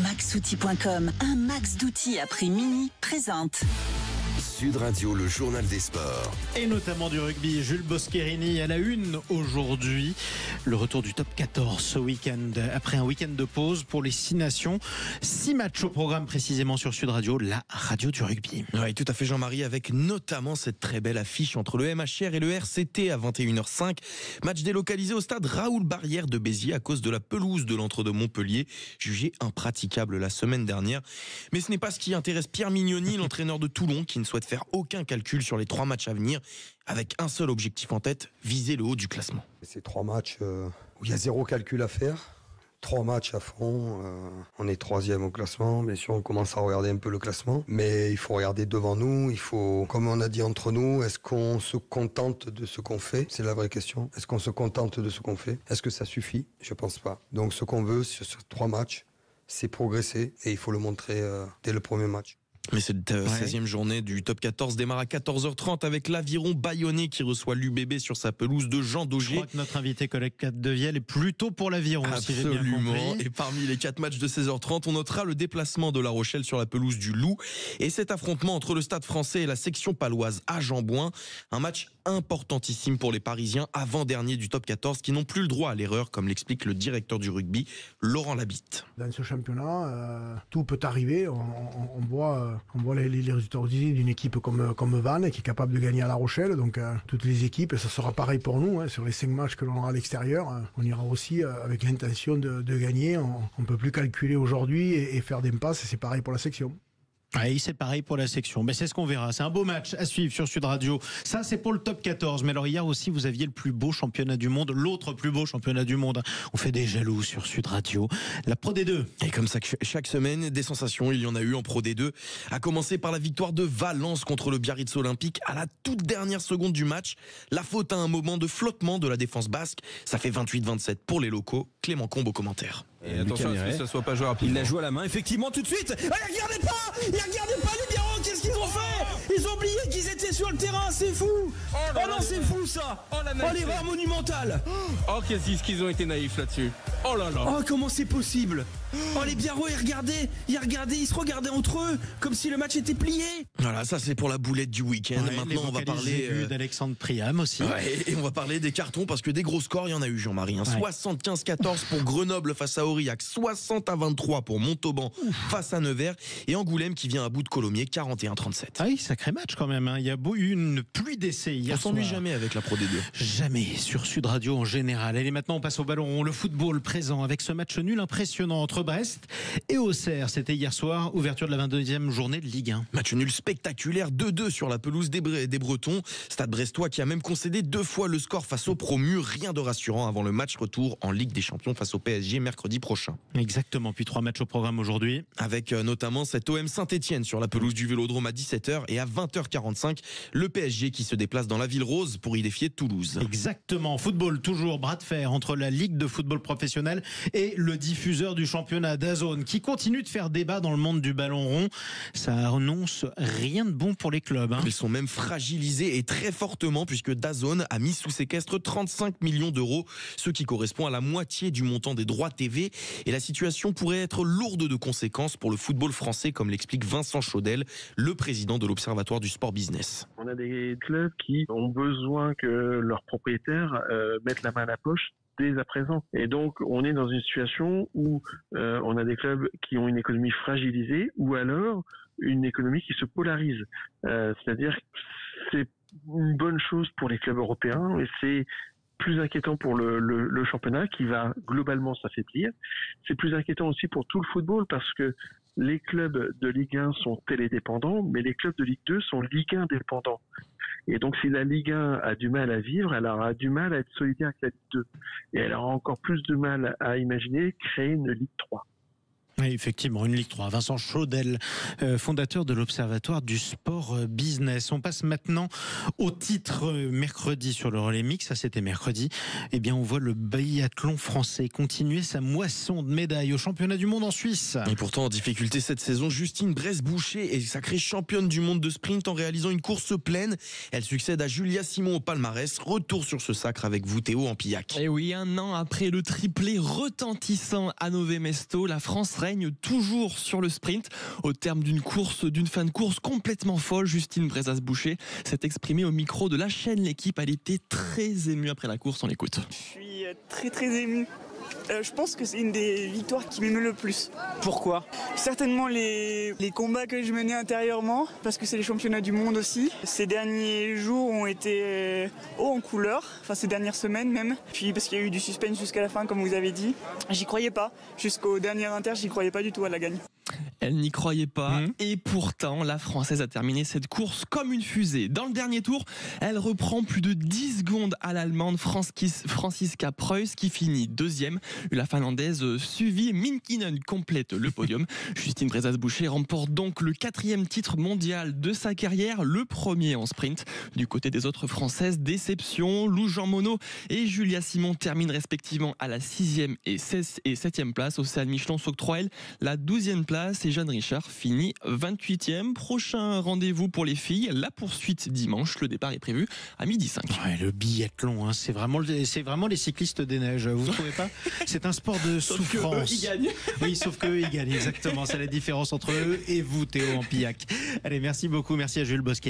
Maxoutil.com, un max d'outils à prix mini, présente Sud Radio, le journal des sports. Et notamment du rugby. Jules Boscherini à la une aujourd'hui. Le retour du top 14 ce week-end. Après un week-end de pause pour les 6 nations. 6 matchs au programme précisément sur Sud Radio, la radio du rugby. Oui, tout à fait Jean-Marie, avec notamment cette très belle affiche entre le MHR et le RCT à 21h05. Match délocalisé au stade Raoul Barrière de Béziers à cause de la pelouse de l'Entre-deux Montpellier, jugée impraticable la semaine dernière. Mais ce n'est pas ce qui intéresse Pierre Mignoni, l'entraîneur de Toulon, qui ne souhaite faire aucun calcul sur les 3 matchs à venir, avec un seul objectif en tête, viser le haut du classement. C'est 3 matchs où il y a 0 calcul à faire. 3 matchs à fond, on est 3e au classement, bien sûr on commence à regarder un peu le classement, mais il faut regarder devant nous, il faut, comme on a dit entre nous, est-ce qu'on se contente de ce qu'on fait? C'est la vraie question. Est-ce qu'on se contente de ce qu'on fait? Est-ce que ça suffit? Je pense pas. Donc ce qu'on veut sur ces 3 matchs, c'est progresser et il faut le montrer dès le premier match. Mais cette 16e journée du top 14 démarre à 14h30 avec l'Aviron Bayonnais qui reçoit l'UBB sur sa pelouse de Jean Daugé. Je crois que notre invité collègue Capdevielle est plutôt pour l'Aviron. Absolument. Si j'ai bien compris. Et parmi les 4 matchs de 16h30, on notera le déplacement de La Rochelle sur la pelouse du Loup et cet affrontement entre le Stade français et la section paloise à Jean-Bouin. Un match importantissime pour les Parisiens, avant-dernier du top 14, qui n'ont plus le droit à l'erreur, comme l'explique le directeur du rugby, Laurent Labitte. Dans ce championnat, tout peut arriver. On voit les résultats d'une équipe comme Vannes qui est capable de gagner à La Rochelle. Donc toutes les équipes, ça sera pareil pour nous. Sur les 5 matchs que l'on aura à l'extérieur, on ira aussi avec l'intention de gagner. On ne peut plus calculer aujourd'hui et faire des passes. C'est pareil pour la section. Oui, c'est pareil pour la section. Mais c'est ce qu'on verra. C'est un beau match à suivre sur Sud Radio. Ça, c'est pour le top 14. Mais alors, hier aussi, vous aviez le plus beau championnat du monde, l'autre plus beau championnat du monde. On fait des jaloux sur Sud Radio. La Pro D2. Et comme ça, chaque semaine, des sensations, il y en a eu en Pro D2. À commencer par la victoire de Valence contre le Biarritz Olympique à la toute dernière seconde du match. La faute à un moment de flottement de la défense basque. Ça fait 28-27 pour les locaux. Clément Combe au commentaire. Et attention à ce que ça soit pas joué rapidement. Il la joue à la main, effectivement, tout de suite. Ah, regardez pas les Biarros, qu'est-ce qu'ils ont fait? Ils ont oublié qu'ils étaient sur le terrain, c'est fou. Oh non, c'est fou ça. Oh l'erreur monumentale. Oh qu'est-ce qu'ils ont été naïfs là-dessus. Oh là là. Oh comment c'est possible? Oh les Biarros, ils se regardaient entre eux comme si le match était plié. Voilà, ça c'est pour la boulette du week-end. Ouais, maintenant on va parler d'Alexandre Priam aussi. Ouais, et on va parler des cartons parce que des gros scores il y en a eu Jean-Marie. 75-14 pour Grenoble face à Aurillac, 60-23 pour Montauban face à Nevers et Angoulême qui vient à bout de Colomiers, 41-37. Ah oui, sacré match quand même. Il y a eu une pluie d'essais hier. On s'ennuie jamais avec la Pro D2. Jamais sur Sud Radio en général. Et maintenant on passe au ballon rond, le football présent avec ce match nul impressionnant entre Brest et Auxerre. C'était hier soir, ouverture de la 22e journée de Ligue 1. Match nul spectaculaire, 2-2 sur la pelouse des Bretons. Stade brestois qui a même concédé 2 fois le score face aux promus. Rien de rassurant avant le match retour en Ligue des Champions face au PSG mercredi prochain. Exactement, puis 3 matchs au programme aujourd'hui. Avec notamment cet OM Saint-Etienne sur la pelouse du Vélodrome à 17h et à 20h45, le PSG qui se déplace dans la Ville Rose pour y défier Toulouse. Exactement, football toujours, bras de fer entre la Ligue de football professionnel et le diffuseur du championnat DAZN qui continue de faire débat dans le monde du ballon rond. Ça annonce rien de bon pour les clubs. Ils sont même fragilisés et très fortement puisque DAZN a mis sous séquestre 35 millions d'euros, ce qui correspond à la moitié du montant des droits TV. Et la situation pourrait être lourde de conséquences pour le football français, comme l'explique Vincent Chaudel, le président de l'Observatoire du sport business. On a des clubs qui ont besoin que leurs propriétaires mettent la main à la poche dès à présent. Et donc, on est dans une situation où on a des clubs qui ont une économie fragilisée ou alors une économie qui se polarise. C'est-à-dire que c'est une bonne chose pour les clubs européens et c'est plus inquiétant pour le championnat qui va globalement s'affaiblir. C'est plus inquiétant aussi pour tout le football parce que les clubs de Ligue 1 sont télédépendants, mais les clubs de Ligue 2 sont Ligue 1 dépendants. Et donc, si la Ligue 1 a du mal à vivre, elle aura du mal à être solidaire avec la Ligue 2. Et elle aura encore plus de mal à imaginer créer une Ligue 3. Oui, effectivement, une Ligue 3. Vincent Chaudel, fondateur de l'Observatoire du sport business. On passe maintenant au titre mercredi sur le relais mix. Ça, c'était mercredi. Eh bien, on voit le biathlon français continuer sa moisson de médailles au championnat du monde en Suisse. Et pourtant, en difficulté cette saison, Justine Bresse-Boucher est sacrée championne du monde de sprint en réalisant une course pleine. Elle succède à Julia Simon au palmarès. Retour sur ce sacre avec vous, Théo Ampillac. Et oui, un an après le triplé retentissant à Nové Mesto, la France reste règne toujours sur le sprint. Au terme d'une fin de course complètement folle, Justine Brezas-Boucher s'est exprimée au micro de la chaîne L'équipe. Elle était très émue après la course, on l'écoute. Je suis très émue. Je pense que c'est une des victoires qui m'émeut le plus. Pourquoi ? Certainement les combats que je menais intérieurement, parce que c'est les championnats du monde aussi. Ces derniers jours ont été haut en couleur, enfin ces dernières semaines même. Puis parce qu'il y a eu du suspense jusqu'à la fin, comme vous avez dit. J'y croyais pas. Jusqu'au dernier inter, j'y croyais pas du tout à la gagne. Elle n'y croyait pas et pourtant la Française a terminé cette course comme une fusée. Dans le dernier tour, elle reprend plus de 10 secondes à l'Allemande Franziska Preuss qui finit deuxième. La Finlandaise Suvi Minkinen complète le podium. Justine Brezas-Boucher remporte donc le 4e titre mondial de sa carrière, le premier en sprint. Du côté des autres Françaises, déception. Lou Jean Monod et Julia Simon terminent respectivement à la 6e et 7e place. Océane Michelon s'octroie elle la 12e place et Jeanne Richard finit 28e. Prochain rendez-vous pour les filles, la poursuite dimanche. Le départ est prévu à 12h05. Ouais, le biathlon, hein, c'est vraiment les cyclistes des neiges, vous trouvez pas? C'est un sport de souffrance. Sauf qu'eux, ils gagnent. Oui, sauf qu'eux, ils gagnent, exactement. C'est la différence entre eux et vous, Théo Ampillac. Allez, merci beaucoup. Merci à Jules Bosquet.